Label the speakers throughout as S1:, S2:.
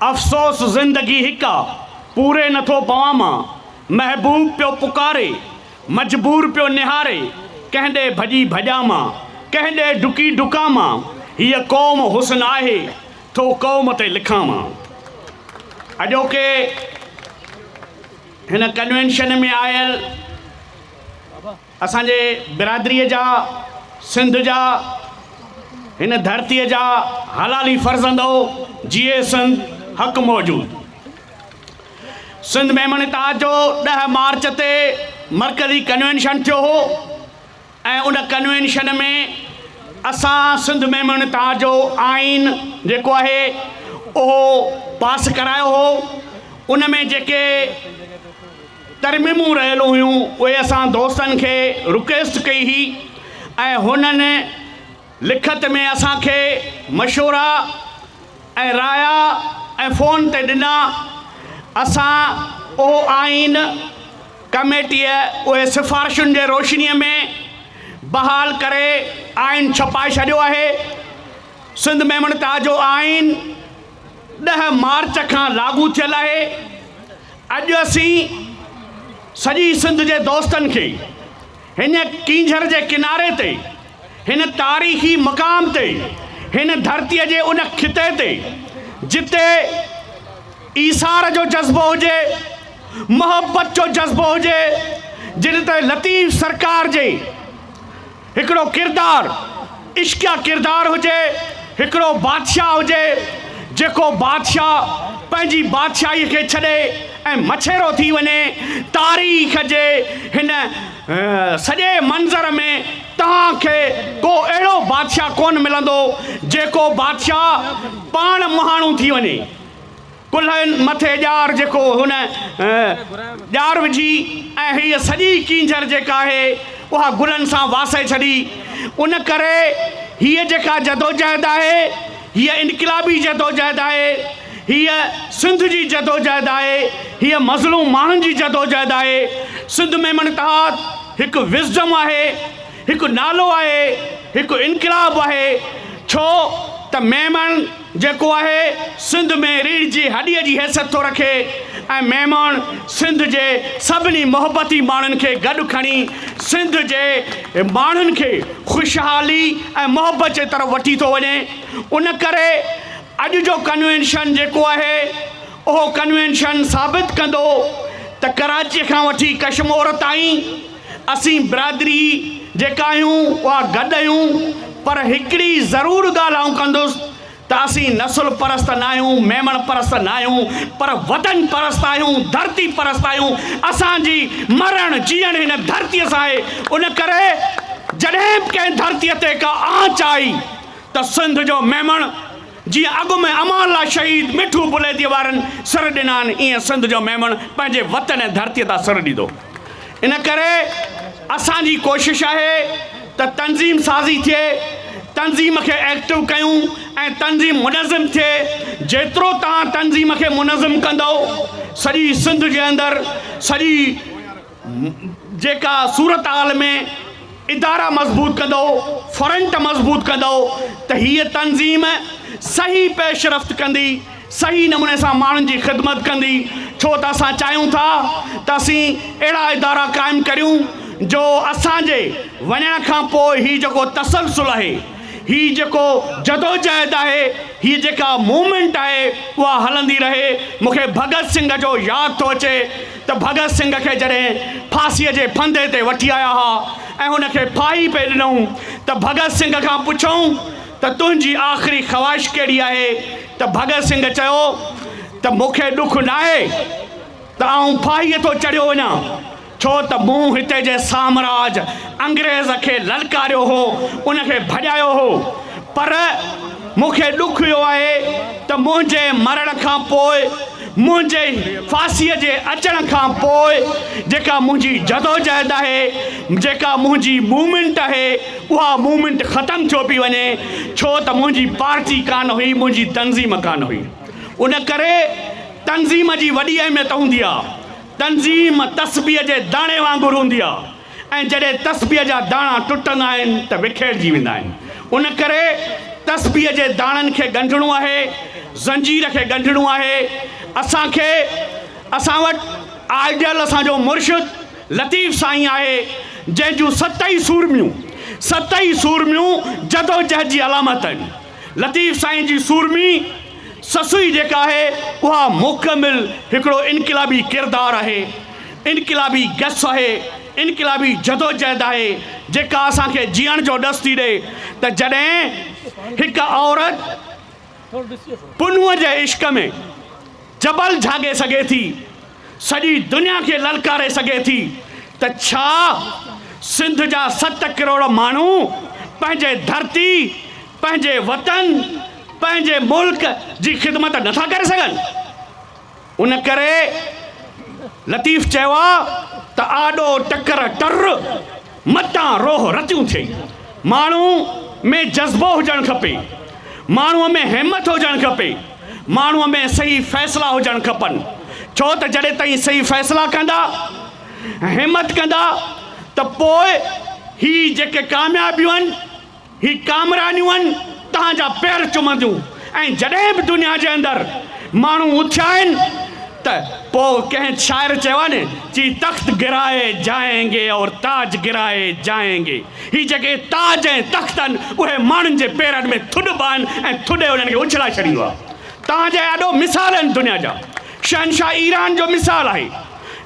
S1: अफ़सोस ज़िंदगी हिक पूरे नथो पवां मां, महबूब पियो पुकारे मजबूर पियो निहारे, कंहिंॾे भॼी भॼां मां, कंहिंॾे डुकी डुकां मां, हीअ क़ौम हुस्न आहे थो क़ौम ते लिखां मां। अॼोके हिन कन्वेंशन में आयल असांजे बिरादरीअ जा, सिंध जा, हिन धरतीअ जा हलाली फ़र्ज़ंदो जीए सिंध हक़ मौजूद। सिंध मेमन ताज जो 10 मार्च ते मरकज़ी कन्वेंशन थियो हो ऐं उन कन्वेंशन में असां सिंध मेमन ताज जो आइन जेको आहे उहो पास करायो हो। उन में जेके तरमीमूं रहियल हुयूं उहे असां दोस्तनि खे रिक्वेस्ट कई हुई ऐं हुननि लिखत में असांखे मशवरा ऐं राया ऐं फ़ोन ते ॾिना। असां उहो आइन कमेटीअ उहे सिफ़ारिशुनि जे रोशनीअ में बहाल करे आइन छपाए छॾियो आहे। सिंध मेमन ताज जो आइन 10 मार्च खां लागू थियल आहे। अॼु असीं सॼी सिंध जे दोस्तनि खे हिन कींझर जे किनारे ते, हिन तारीख़ी मक़ाम ते, हिन धरतीअ जे उन खिते ते जिते ईसार जो जज़्बो हुजे, मोहब्बत जो जज़्बो हुजे, जिन ते लतीफ़ सरकार जे हिकिड़ो किरदारु, इश्किया किरदारु हुजे, हिकिड़ो बादशाह हुजे जेको बादशाह पंहिंजी बादशाही खे छॾे ऐं मछेरो थी वञे। तारीख़ जे हिन सॼे मंज़र में तव्हांखे को अहिड़ो बादशाह कोन मिलंदो जेको बादशाह पाण मुहाणो थी वञे। कुल्हनि मथे ॼार जेको हुन ॼार विझी ऐं हीअ सॼी कींझर जेका आहे उहा गुलनि सां वासे छॾी। उन करे हीअ जेका जदोजहद आहे, हीअ इनक़िलाबी जदोजहद आहे, हीअ सिंध जी जदोजहद आहे, हीअ मज़लूम माण्हुनि जी जदोजहद आहे। सिंध मेमन ताज हिकु विज़डम आहे, हिकु नालो आहे, हिकु इनक़िलाब आहे। छो त मेमन जेको आहे सिंध में रीढ़ जी हॾीअ जी हैसियत थो रखे ऐं मेमन सिंध जे सभिनी मोहब्बती माण्हुनि खे गॾु खणी सिंध जे माण्हुनि खे ख़ुशहाली ऐं मोहब्बत जे तरफ़ वठी थो वञे। उन करे अॼु जो कन्वेंशन जेको आहे उहो कन्वेंशन साबित कंदो त कराचीअ खां वठी कश्मीर ताईं असीं बिरादरी जेका आहियूं उहा गॾु आहियूं। पर हिकिड़ी ज़रूरु ॻाल्हि आऊं कंदुसि त असीं नस्ल परस्त न आहियूं, मेमन परस्त न आहियूं, पर वतन परस्त आहियूं, धरती परस्त आहियूं। असांजी मरण जीअण हिन धरतीअ सां आहे। उन करे जॾहिं बि कंहिं धरतीअ ते का आंच आई त सिंध जो मेमन जीअं अॻु में अमाला शहीद मिठू बुलेतीअ वारनि सर ॾिना आहिनि, ईअं सिंध जो मेमन पंहिंजे वतन ऐं धरतीअ तां सर ॾींदो। इन करे असांजी कोशिशि आहे त तंज़ीम साज़ी थिए, तंज़ीम खे एक्टिव कयूं ऐं तंज़ीम मुनज़िम थिए। जेतिरो तव्हां तंज़ीम खे मुनज़िम कंदो, सॼी सिंध जे अंदरि सॼी जेका सूरत हाल में इदारा मज़बूत कंदो, फ्रंट मज़बूत कंदो, त हीअ तंज़ीम सही पेशरफ़्त कंदी, सही नमूने सां माण्हुनि जी ख़िदमत कंदी। छो त असां चाहियूं था त असीं अहिड़ा इदारा क़ाइमु करियूं जो असांजे वञण खां पोइ हीउ जेको तसलसल आहे, हीउ जेको जदोजहद आहे, हीअ जेका मूवमेंट आहे उहा हलंदी रहे। मूंखे भगत सिंह जो यादि थो अचे त भगत सिंह खे जॾहिं फांसीअ जे फंदे ते वठी आया हुआ ऐं हुनखे फाही पे ॾिनऊं त भगत सिंह खां पुछऊं त तुंहिंजी आख़िरी ख़्वाहिश कहिड़ी आहे? त भगत सिंह चयो त मूंखे ॾुख न आहे त आउं फाहीअ थो चढ़ियो वञा, छो त मूं हिते जे साम्राज अंग्रेज़ खे ललकारियो हो, उनखे भॼायो हो। पर मूंखे ॾुख इहो आहे त मुंहिंजे मरण खां पोइ, मुंहिंजे फांसीअ जे अचण खां पोइ जेका मुंहिंजी जदोजहद आहे, जेका मुंहिंजी मूवमेंट आहे, उहा मूवमेंट ख़तमु थियो पई वञे। छो त मुंहिंजी पार्टी कान हुई, मुंहिंजी तंज़ीम कान हुई। उन करे तंज़ीम जी वॾी अहमियत हूंदी आहे। तंज़ीम तस्बीह जे दाणे वांगुरु हूंदी आहे ऐं जॾहिं तस्बीह जा दाणा टुटंदा आहिनि त विखेरजी वेंदा आहिनि। उन करे तस्बीह जे दाणनि खे ॻंढिणो आहे ज़ंजीर खे ॻंढिणो आहे। असांखे असां वटि आइडियल असांजो मुर्शिद लतीफ़ साईं आहे, जंहिंजूं 27 सूरमियूं जदोजहद जी अलामत आहिनि। लतीफ़ साईं जी सूरमी ससुई जेका आहे उहा मुकमिल हिकिड़ो इनक़िलाबी किरदारु आहे, इनक़िलाबी गस आहे, इनक़िलाबी जदोजहद आहे, जेका असांखे जीअण जो ॾस थी ॾे त जॾहिं हिकु औरत पुनूअ जे इश्क में जबल झागे सघे थी, सॼी दुनिया खे ललकारे सघे थी, त छा सिंध जा 7 करोड़ माण्हू पंहिंजे धरती, पंहिंजे वतन, पंहिंजे मुल्क जी ख़िदमत नथा करे सघनि? उन करे लतीफ़ चयो आहे त आॾो टकर टर मतां रोह रतियूं थिए। माण्हू में जज़्बो हुजणु खपे, माण्हूअ में हिमत हुजणु खपे, माण्हूअ में सही फ़ैसिला हुजणु खपनि। छो त जॾहिं ताईं सही फ़ैसिला कंदा, हिमत कंदा, त पोइ ही जेके कामयाबियूं आहिनि, ही कामरानियूं आहिनि, तव्हांजा पैर चुमंदियूं। ऐं जॾहिं बि दुनिया जे अंदरि माण्हू उथिया आहिनि त पोइ कंहिं शाइर चयो आहे न, चई तख़्त गिराए जाएंगे और ताज गिराए जाएंगे। ही जेके ताज ऐं तख़्त आहिनि उहे माण्हुनि जे पेरनि में थुॾ आहिनि ऐं थुॾे उन्हनि खे उछलाए छॾींदो आहे। तव्हांजे ॾाढो मिसाल आहिनि दुनिया जा। शहनशाह ईरान जो मिसाल आहे,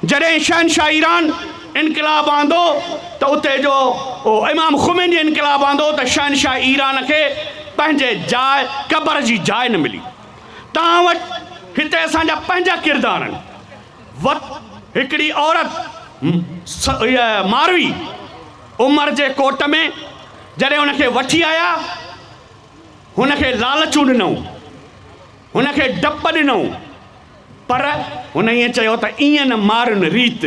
S1: जॾहिं शहनशाह ईरान इनक़िलाब आंदो त उते जो इमाम ख़ुमैनी इनक़िलाब आंदो त शहनशाह ईरान खे पंहिंजे जाइ क़बर जी जाइ न मिली। तव्हां वटि हिते असांजा पंहिंजा किरदार आहिनि। हिकिड़ी औरत मारवी उमर जे कोट में जॾहिं हुनखे वठी आया, हुनखे लालचूं ॾिनऊं, हुनखे डप ॾिनऊं, पर हुन ईअं चयो त ईअं न मारुनि रीत,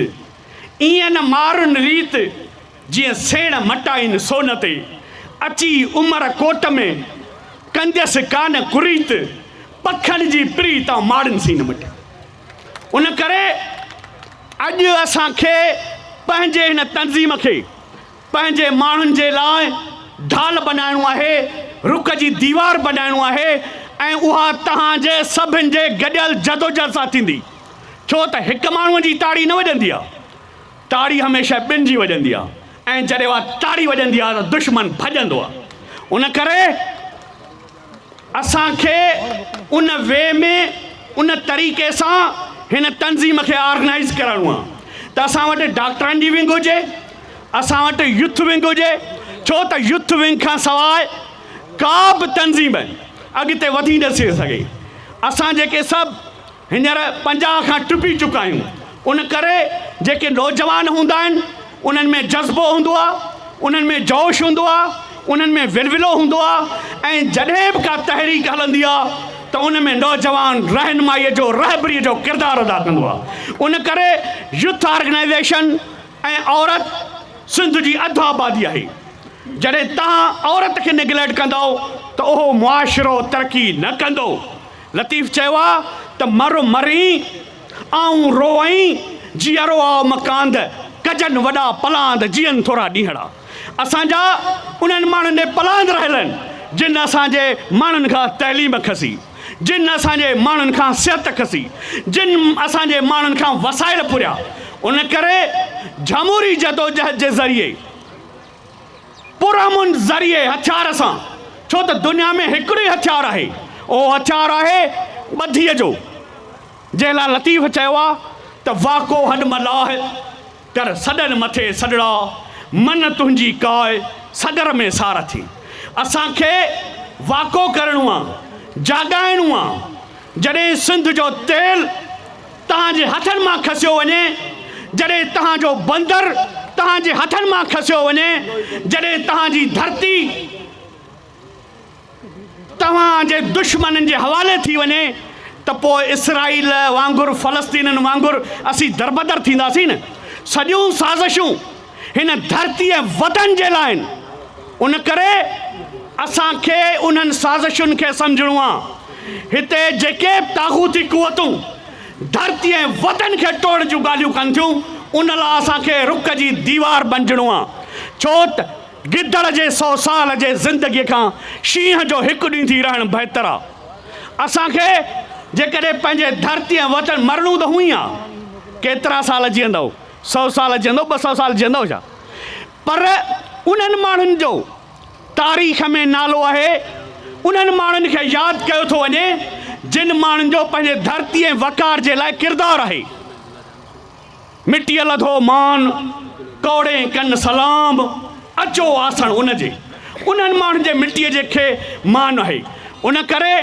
S1: ईअं न मारुनि रीत जीअं सेण मटाइनि सोन ते, अची उमर कोट में कंदसि कान कुरीत, पखनि जी प्रीत माड़नि सी न मटे। उन करे अॼु असांखे पंहिंजे हिन तंज़ीम खे पंहिंजे माण्हुनि जे लाइ ढाल बनाइणो आहे, रुख जी दीवार बनाइणो आहे, ऐं उहा तव्हांजे सभिनि जे गॾियल जदोजहद सां थींदी। छो त हिकु माण्हूअ जी ताड़ी न वॼंदी आहे, ताड़ी हमेशह ॿिनि जी वॼंदी आहे, ऐं जॾहिं उहा ताड़ी वॼंदी आहे त दुश्मन भॼंदो आहे। उन करे असांखे उन वे में, उन तरीक़े सां हिन तंज़ीम खे ऑर्गनाइज़ करणो आहे त असां वटि डॉक्टरनि जी विंग हुजे, असां वटि यूथ विंग हुजे। छो त यूथ विंग खां सवाइ का बि तंज़ीम अॻिते वधी न थी सघे। असां जेके सभु हींअर 50 खां टुपी चुका आहियूं, उन करे जेके नौजवान हूंदा आहिनि उन्हनि में जज़्बो हूंदो आहे, उन्हनि में जोश हूंदो आहे, उन्हनि में विलविलो हूंदो आहे, ऐं जॾहिं बि का तहरीक हलंदी आहे त उन में नौजवान रहनुमाईअ जो, रहबरीअ जो किरदारु अदा कंदो आहे। उन करे यूथ ऑर्गेनाइज़ेशन ऐं औरत सिंध जी अधु आबादी आहे। जॾहिं तव्हां औरत खे निगलेक्ट कंदो त उहो मुआशिरो तरक़ी न कंदो। लतीफ़ चयो आहे त मर मरी आऊं रोई जीअरो आओ मकांद, कजनि वॾा पलांद जीअनि थोरा ॾींहड़ा। असांजा उन्हनि माण्हुनि ॾे पलांद रहियल आहिनि जिन असांजे माण्हुनि खां तइलीम खसी, जिन असांजे माण्हुनि खां सिहत खसी, जिन असांजे माण्हुनि खां वसाइल पुरिया। उन करे जमहूरी जदोजहद जे ज़रिए, पुरअमन ज़रिए हथियार सां, छो त दुनिया में हिकिड़ो ई हथियार आहे, उहो हथियार आहे ॿधीअ जो, जंहिं लाइ लतीफ़ चयो आहे त वाको हॾ मलाह कर सॾनि मथे सॾड़ा, मन तुंहिंजी काय सगर में सार थी। असांखे वाको करिणो आहे, जाॻाइणो आहे। जॾहिं सिंध जो तेल तव्हांजे हथनि मां खसियो वञे, जॾहिं तव्हांजो बंदर तव्हांजे हथनि मां खसियो वञे, जॾहिं तव्हांजी धरती तव्हांजे दुश्मननि जे हवाले थी वञे, त पोइ इसराईल वांगुरु, फ़लस्तीननि वांगुरु असीं दरबदर थींदासीं न। सॼियूं साज़िशूं हिन धरती ऐं वतन जे लाइ आहिनि। उन करे असांखे उन्हनि साज़िशुनि खे सम्झणो आहे। हिते जेके ताक़ूती क़ुवतूं धरती ऐं वतन खे तोड़ जूं ॻाल्हियूं कनि थियूं, उन लाइ असांखे रुख जी दीवार बणिजणो आहे। छो त गिदड़ जे 100 साल जे ज़िंदगीअ खां शींहं जो हिकु ॾींहुं थी रहणु बहितर आहे। असांखे जेकॾहिं पंहिंजे धरतीअ वचन मरणो त हुई आहे, केतिरा साल जीअंदव, 100 साल जीअंदव, 200 साल जीअंदव छा? पर उन्हनि माण्हुनि जो तारीख़ में नालो आहे, उन्हनि माण्हुनि खे यादि कयो थो वञे जिन माण्हुनि जो पंहिंजे धरती ऐं वकार जे लाइ किरदारु आहे। मिटीअ लधो मान, कौड़े कन सलाम, अचो आसण उनजे, उन्हनि माण्हुनि जे मिटीअ जे खे मान आहे। उन करे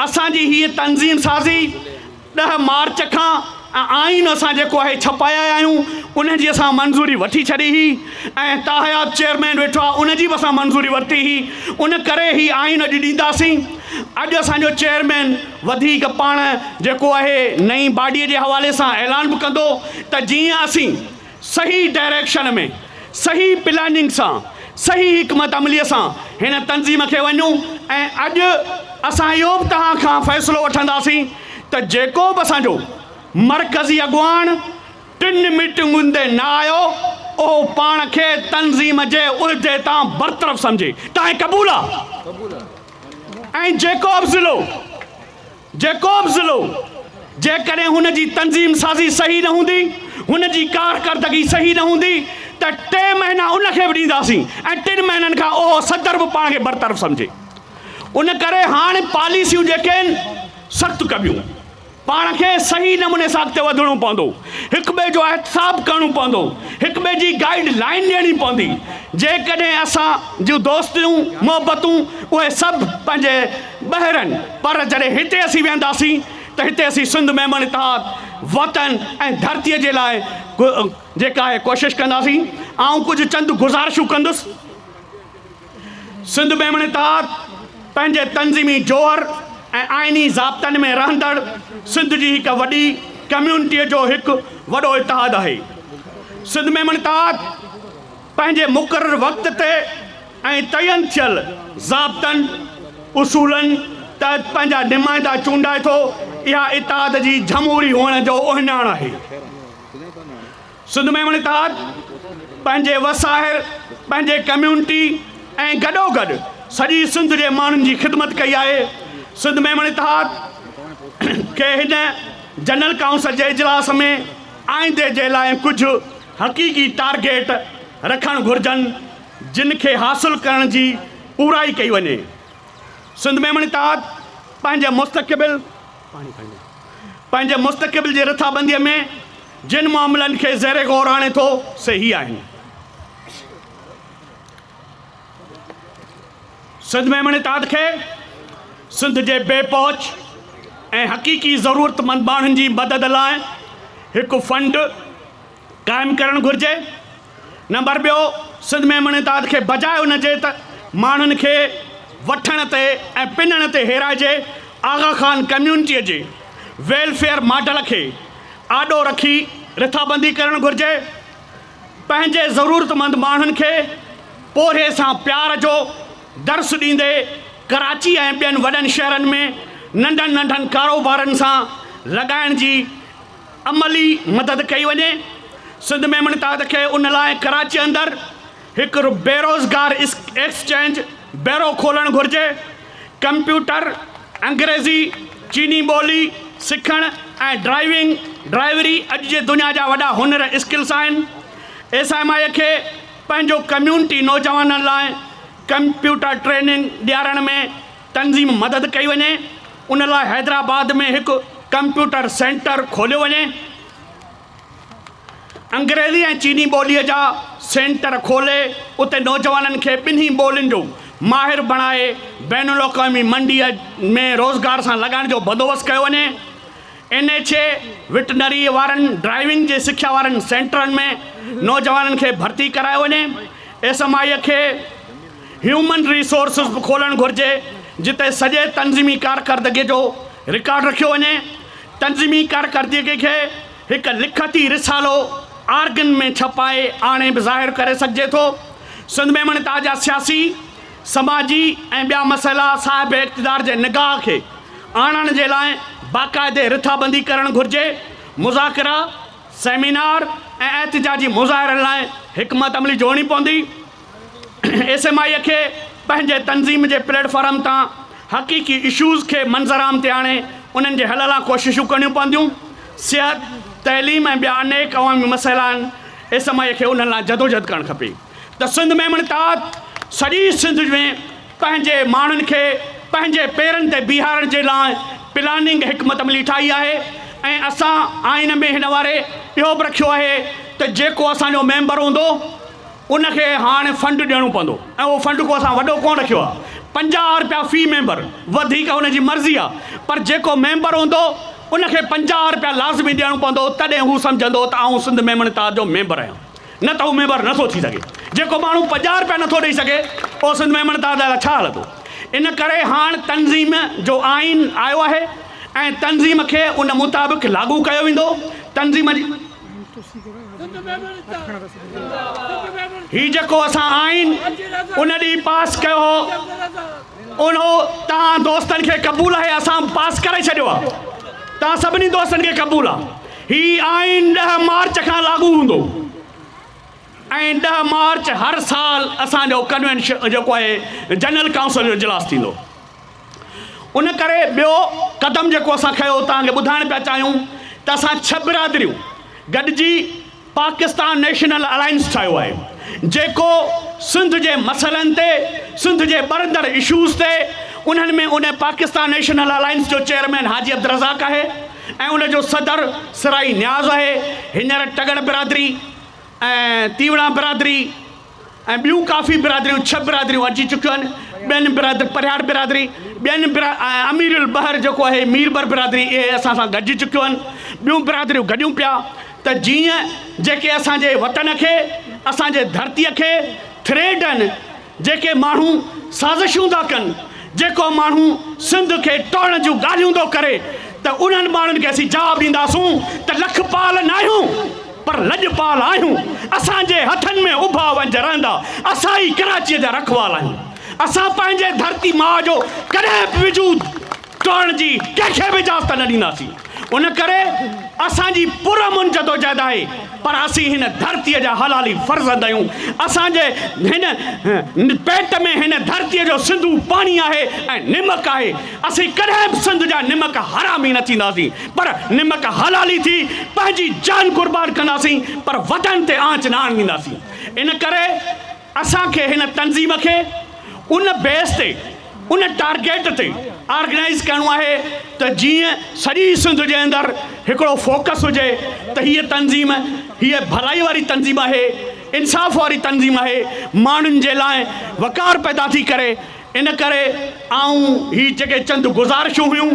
S1: असांजी हीअ तंज़ीम साज़ी 10 मार्च खां आइन असां जेको आहे छपाया आहियूं, उनजी असां मंज़ूरी वठी छॾी हुई ऐं ताहयात चेयरमैन वेठो आहे, उनजी बि असां मंज़ूरी वरिती हुई। उन करे ही आइन अॼु ॾींदासीं। अॼु असांजो चेयरमैन वधीक पाण जेको आहे नई बाडीअ जे हवाले सां ऐलान बि कंदो त जीअं असीं सही डायरेक्शन में, सही प्लानिंग सां, सही हिकमत अमलीअ सां हिन तंज़ीम खे वञूं। ऐं अॼु असां इहो बि तव्हां खां फ़ैसिलो वठंदासीं त जेको बि असांजो मरकज़ी अॻुवान 3 मीटिंगुनि ते न आयो, उहो पाण खे तंज़ीम जे उहिदे तां बरतरफ़ सम्झे। तव्हां क़बूल आहे? ऐं जेको बि ज़िलो जेकॾहिं हुनजी तंज़ीम साज़ी सही न हूंदी, हुनजी कारकर्दगी सही न हूंदी, त 3 महीना उनखे बि ॾींदासीं ऐं 3 महीननि खां उहो सदर बि पाण खे बरतरफ़ सम्झे। उन करे हाणे पॉलिसियूं जेके आहिनि सख़्तु कबियूं, पाण खे सही नमूने सां अॻिते वधिणो पवंदो, हिक ॿिए जो एहतिसाब करणो पवंदो, हिक ॿिए जी गाइडलाइन ॾियणी पवंदी। जेकॾहिं असां जूं दोस्तियूं मोहबतूं उहे सभु पंहिंजे ॿाहिरनि, पर जॾहिं हिते असीं वेंदासीं त हिते असीं सिंध मेमन इत्तेहाद वतन ऐं धरतीअ जे लाइ जेका आहे कोशिशि कंदासीं। ऐं कुझु चंद गुज़ारिशूं कंदुसि। सिंध मेमन इत्तेहाद पंहिंजे तंज़ीमी जोहर ऐं आइनी ज़ाब्तनि में रहंदड़ सिंध जी हिकु वॾी कम्यूनिटीअ जो हिकु वॾो इत्तेहाद आहे। सिंध मेमन इत्तेहाद पंहिंजे मुक़ररु वक़्त ते ऐं तयन थियल ज़ाब्तनि उसूलनि तहत पंहिंजा नुमाइंदा चूंडाए थो। इहा इत्तेहाद जी जमहूरी हुअण जो उहिञाण आहे। सिंध मेमन इत्तेहाद पंहिंजे वसाइल, पंहिंजे कम्यूनिटी ऐं गॾोगॾु सॼी सिंध जे माण्हुनि जी ख़िदमत कई आहे। सिंध मेमन इत्तेहाद खे हिन जनरल काउंसिल जे इजलास में आईंदे जे लाइ कुझु हक़ीक़ी टारगेट रखणु घुरिजनि, जिन खे हासिलु करण जी पूराई कई वञे। सिंध मेमन इत्तेहाद पंहिंजे मुस्तक़बिल जे रिथाबंदीअ में जिन मामलनि खे ज़ेरे गौर आणे थो से ही आहिनि। सिंध मेमन इत्तेहाद खे सिंध जे बेपहुच ऐं हक़ीक़ी ज़रूरतमंद माण्हुनि जी मदद लाइ हिकु फंड क़ाइमु करणु घुरिजे। नंबर 2, सिंध मेमन इत्तेहाद खे बजाए उनजे त माण्हुनि खे वठण ते ऐं पिनण ते हेराइजे, आगा खान कम्यूनिटीअ जे वेलफेयर मॉडल खे आॾो रखी रिथाबंदी करणु घुरिजे। पंहिंजे ज़रूरतमंद माण्हुनि खे पोरे सां प्यार जो दर्स ॾींदे कराची ऐं ॿियनि वॾनि शहरनि में नंढनि नंढनि कारोबारनि सां लॻाइण जी अमली मदद कई वञे। सिंध मेमन इत्तेहाद खे उन लाइ कराची अंदरि हिकु बेरोज़गार एक्सचेंज बैरो खोलणु घुरिजे। कंप्यूटर, अंग्रेज़ी, चीनी ॿोली सिखणु ऐं ड्राइवरी अॼु जे दुनिया जा वॾा हुनर स्किल्स आहिनि। SMI खे पंहिंजो कम्यूनिटी नौजवाननि लाइ कंप्यूटर ट्रेनिंग ॾियारण में तंज़ीम मदद कई वञे। उन लाइ हैदराबाद में हिकु कंप्यूटर सेंटर खोलियो वञे। अंग्रेज़ी ऐं चीनी ॿोलीअ जा सेंटर खोले उते नौजवाननि खे ॿिन्ही ॿोलियुनि जो माहिर बणाए बैन अल-अक़वामी मंडीअ में रोज़गार सां लॻाइण जो बंदोबस्तु कयो वञे। NHA वेटनरी वारनि ड्राइविंग जे सिख्या वारनि सेंटरनि में नौजवाननि खे भर्ती करायो वञे। SMI खे ह्यूमन रिसोर्सिस बि खोलणु घुरिजे, जिते सॼे तंज़ीमी कारकर्दगी जो रिकॉर्ड रखियो वञे। तंज़ीमी कारकर्दगी खे हिकु लिखती रिसालो आर्गन में छपाए आणे बि ज़ाहिर करे सघिजे थो। सिंध मेमन इत्तेहाद जा सियासी, समाजी ऐं ॿिया मसइला साहिब इक़्तिदार जे निगाह खे आणण जे लाइ बाक़ाइदे रिथाबंदी करणु घुरिजे। मुज़ाकिरा, सेमिनार ऐं एहतिजाजी मुज़ाहिरनि लाइ हिकमत अमली जोड़नी पवंदी। SMI खे पंहिंजे तंज़ीम जे प्लेटफॉर्म तां हक़ीक़ी इशूज़ खे मंज़राम ते आणे उन्हनि जे हल लाइ कोशिशूं करणियूं पवंदियूं। सिहत, तइलीम ऐं ॿिया अनेक अवामी मसइला आहिनि, इस समय खे उन्हनि लाइ जदोजहद करणु खपे। त सिंध में मुनताद सॼी सिंध में पंहिंजे माण्हुनि खे पंहिंजे पेरनि ते बीहारण जे लाइ प्लानिंग हिकमत अमली ठाही आहे। ऐं असां आइन में हिन वारे इहो बि रखियो आहे त जेको असांजो मेंबर हूंदो उनखे हाणे फंड ॾियणो पवंदो, ऐं उहो फंड को असां वॾो कोन रखियो आहे, 50 रुपया फ़ी मेंबर, वधीक हुनजी मर्ज़ी आहे, पर जेको मेंबर हूंदो उनखे 50 रुपया लाज़मी ॾियणो पवंदो, तॾहिं हू सम्झंदो त आउं सिंध में मुनताद जो मेंबर आहियां, न त हू मेंबर नथो थी सघे। जेको माण्हू 50 रुपया नथो ॾेई सघे उहो सिंध में मुनताद लाइ छा हलंदो। इन करे हाणे तंज़ीम जो आइन आयो आहे ऐं तंज़ीम खे उन मुताबिक़ लागू कयो वेंदो। तंज़ीम जी ही जेको असां आइन उन ॾींहुं पास कयो हो उन तव्हां दोस्तनि खे क़बूल आहे, असां पास करे छॾियो आहे, तव्हां सभिनी दोस्तनि खे क़बूल आहे। ही आइन 10 मार्च खां लागू हूंदो ऐं 10 मार्च हर साल असांजो कन्वेंशन जेको आहे जनरल काउंसिल जो इजलास थींदो। उन करे ॿियो क़दम जेको असां खयो तव्हांखे ॿुधाइण पिया चाहियूं त असां 6 बिरादरियूं गॾिजी पाकिस्तान नेशनल अलायंस ठाहियो आहे, जेको सिंध जे मसइलनि ते, सिंध जे बरंदड़ इशूज़ ते, उन्हनि में उन पाकिस्तान नेशनल अलायंस जो चेयरमैन हाजी अब्दुल रज़ाक आहे ऐं उनजो सदर सिराई न्याज़ आहे। हींअर टगड़ बिरादरी ऐं तीवड़ा बिरादरी ऐं ॿियूं काफ़ी बिरादरियूं 6 बिरादरियूं अची चुकियूं आहिनि। ॿियनि परियार बिरादरी, ॿियनि अमीरुल बहर जेको आहे मीरबर बिरादरी, इहे असां सां गॾिजी चुकियूं आहिनि। ॿियूं बिरादरियूं गॾियूं पिया त जीअं जेके असांजे वतन खे, असांजे धरतीअ खे थ्रेड आहिनि, जेके माण्हू साज़िशूं था कनि, जेको माण्हू सिंध खे टोड़ण जूं ॻाल्हियूं थो करे, त उन्हनि माण्हुनि खे असीं जवाबु ॾींदासूं त लखपाल न आहियूं पर लॼपाल आहियूं। असांजे हथनि में उभा वंज रहंदा, असां ई कराचीअ जा रखवाल आहियूं। असां पंहिंजे धरती माउ जो कॾहिं बि वजूद टोड़ण जी कंहिंखे बि इजाज़त न ॾींदासीं। उन करे असांजी पुरअमन जदोजहद आहे, पर असीं हिन धरतीअ जा हलाली फ़र्ज़ंद आहियूं। असांजे हिन पेट में हिन धरतीअ जो सिंधू पाणी आहे ऐं निमक आहे। असीं कॾहिं बि सिंध जा निमक हरामी न थींदासीं, पर निमक हलाली थी पंहिंजी जान कुर्बान कंदासीं, पर वतन ते आंच न आणींदासीं। इन करे असांखे हिन तंज़ीम खे उन बेस ते, उन टारगेट ते ऑर्गेनाइज़ करिणो आहे त जीअं सॼी सिंध जे अंदरि हिकिड़ो फोकस हुजे त हीअ तंज़ीम, हीअ भलाई वारी तंज़ीम आहे, इंसाफ़ वारी तंज़ीम आहे, माण्हुनि जे लाइ वकार पैदा थी करे। इन करे आऊं ही जेके चंद गुज़ारिशूं हुयूं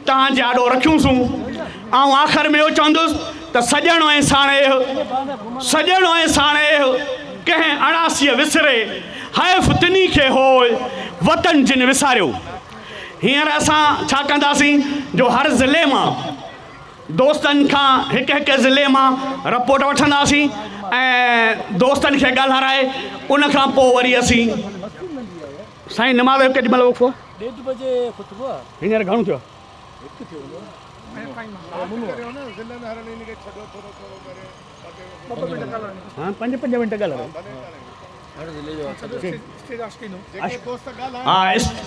S1: तव्हांजे आॾो रखियूंसीं। ऐं आख़िर में इहो चवंदुसि त सॼणो ऐं साणेह, सॼणो ऐं साणेह कंहिं अणासीअ विसरे, हैफ़ तिनी खे होय वतन जिन विसारियो। हींअर असां छा कंदासीं जो हर ज़िले मां दोस्तनि खां हिकु ज़िले मां रिपोर्ट वठंदासीं ऐं दोस्तनि खे ॻाल्हाराए उन खां पोइ वरी असीं साईं नमाज़ जो केॾी महिल वक़्फ़ो आहे? 1:30 बजे ख़ुतबो आहे। हींअर घणो थियो? हाँ 5 मिंट ॻाल्हायो। हाँ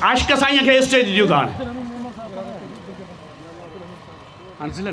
S1: आशिक़ साईं खे स्टेज ॾियो था हाणे।